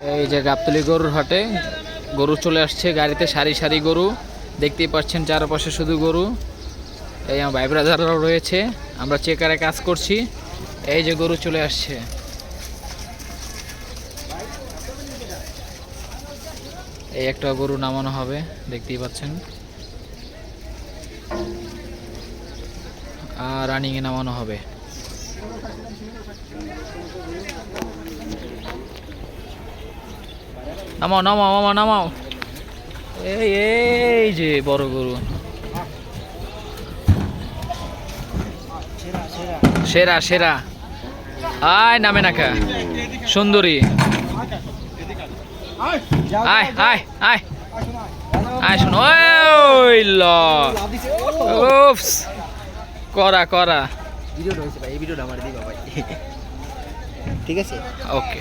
এই যে গাবতলী গরুর হাটে গরু চলে আসছে গাড়িতে, সারি সারি গরু দেখতেই পাচ্ছেন, চারপাশে শুধু গরু। এই আমার ভাই ব্রাদাররাও রয়েছে, আমরা চেকারে কাজ করছি। এই যে গরু চলে আসছে, এই একটা গরু নামানো হবে দেখতেই পাচ্ছেন, আর রানিংয়ে নামানো হবে। নামাও নামাও মামা নামাও। এই এই যে বড় গরু, সেরা সেরা। আয় নামে নাকা সুন্দরী, আয় আয় আয় আয় শোনো, ওই ল করা করা ভিডিও রয়েছে ভাই, এই ভিডিওটা আমার দিবা ভাই, ঠিক আছে? ওকে।